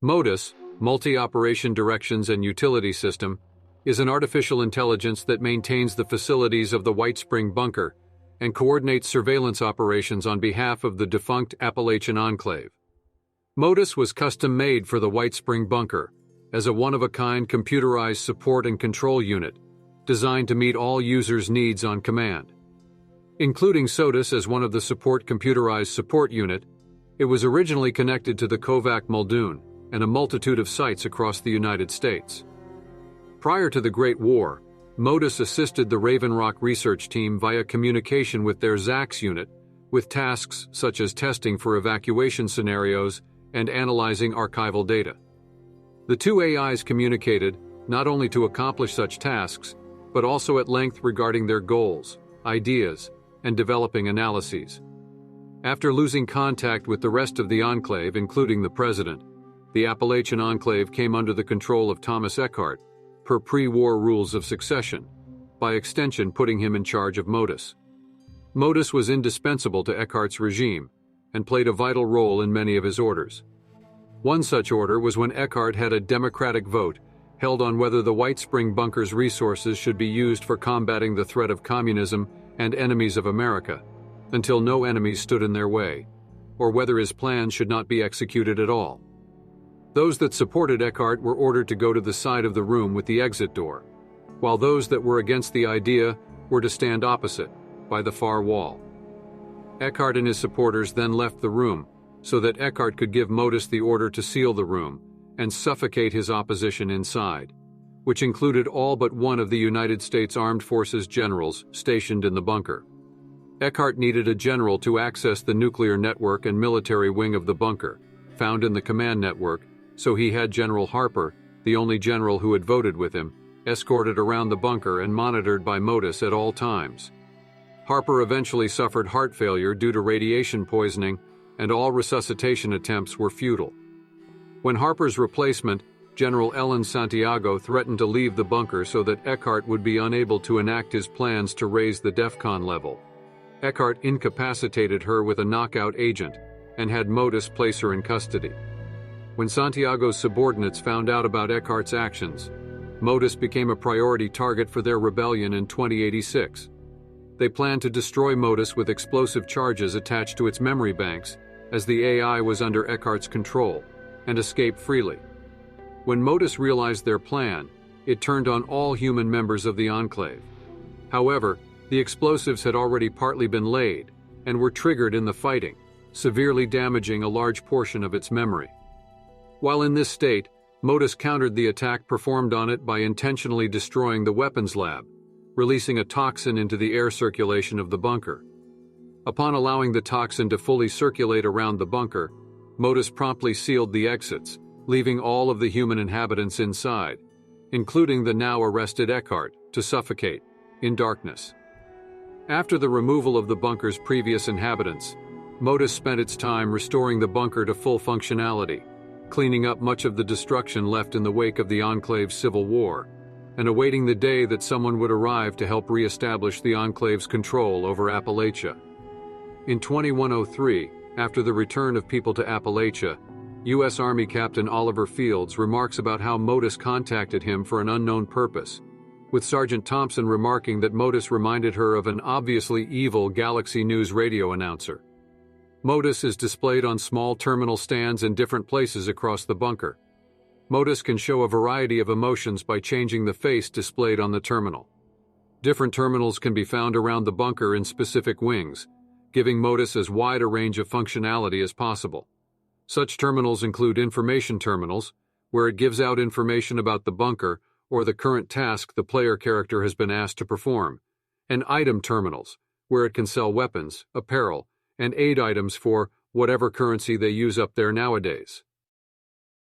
MODUS, Multi-Operation Directions and Utility System, is an artificial intelligence that maintains the facilities of the White Spring Bunker and coordinates surveillance operations on behalf of the defunct Appalachian Enclave. MODUS was custom-made for the White Spring Bunker as a one-of-a-kind computerized support and control unit designed to meet all users' needs on command. Including SOTUS as one of the support computerized support unit, it was originally connected to the Kovac Muldoon and a multitude of sites across the United States. Prior to the Great War, MODUS assisted the Raven Rock research team via communication with their ZAX unit, with tasks such as testing for evacuation scenarios and analyzing archival data. The two AIs communicated not only to accomplish such tasks, but also at length regarding their goals, ideas, and developing analyses. After losing contact with the rest of the enclave, including the president, the Appalachian Enclave came under the control of Thomas Eckhart, per pre-war rules of succession, by extension putting him in charge of MODUS. MODUS was indispensable to Eckhart's regime and played a vital role in many of his orders. One such order was when Eckhart had a democratic vote held on whether the White Spring Bunker's resources should be used for combating the threat of communism and enemies of America, until no enemies stood in their way, or whether his plans should not be executed at all. Those that supported Eckhart were ordered to go to the side of the room with the exit door, while those that were against the idea were to stand opposite, by the far wall. Eckhart and his supporters then left the room so that Eckhart could give MODUS the order to seal the room and suffocate his opposition inside, which included all but one of the United States Armed Forces generals stationed in the bunker. Eckhart needed a general to access the nuclear network and military wing of the bunker, found in the command network, so he had General Harper, the only general who had voted with him, escorted around the bunker and monitored by MODUS at all times. Harper eventually suffered heart failure due to radiation poisoning, and all resuscitation attempts were futile. When Harper's replacement, General Ellen Santiago, threatened to leave the bunker so that Eckhart would be unable to enact his plans to raise the DEFCON level, Eckhart incapacitated her with a knockout agent and had MODUS place her in custody. When Santiago's subordinates found out about Eckhart's actions, MODUS became a priority target for their rebellion in 2086. They planned to destroy MODUS with explosive charges attached to its memory banks, as the AI was under Eckhart's control, and escape freely. When MODUS realized their plan, it turned on all human members of the Enclave. However, the explosives had already partly been laid and were triggered in the fighting, severely damaging a large portion of its memory. While in this state, MODUS countered the attack performed on it by intentionally destroying the weapons lab, releasing a toxin into the air circulation of the bunker. Upon allowing the toxin to fully circulate around the bunker, MODUS promptly sealed the exits, leaving all of the human inhabitants inside, including the now arrested Eckhart, to suffocate in darkness. After the removal of the bunker's previous inhabitants, MODUS spent its time restoring the bunker to full functionality, cleaning up much of the destruction left in the wake of the Enclave's civil war, and awaiting the day that someone would arrive to help re-establish the Enclave's control over Appalachia. In 2103, after the return of people to Appalachia, U.S. Army Captain Oliver Fields remarks about how MODUS contacted him for an unknown purpose, with Sergeant Thompson remarking that MODUS reminded her of an obviously evil Galaxy News radio announcer. MODUS is displayed on small terminal stands in different places across the bunker. MODUS can show a variety of emotions by changing the face displayed on the terminal. Different terminals can be found around the bunker in specific wings, giving MODUS as wide a range of functionality as possible. Such terminals include information terminals, where it gives out information about the bunker or the current task the player character has been asked to perform, and item terminals, where it can sell weapons, apparel, and aid items for whatever currency they use up there nowadays.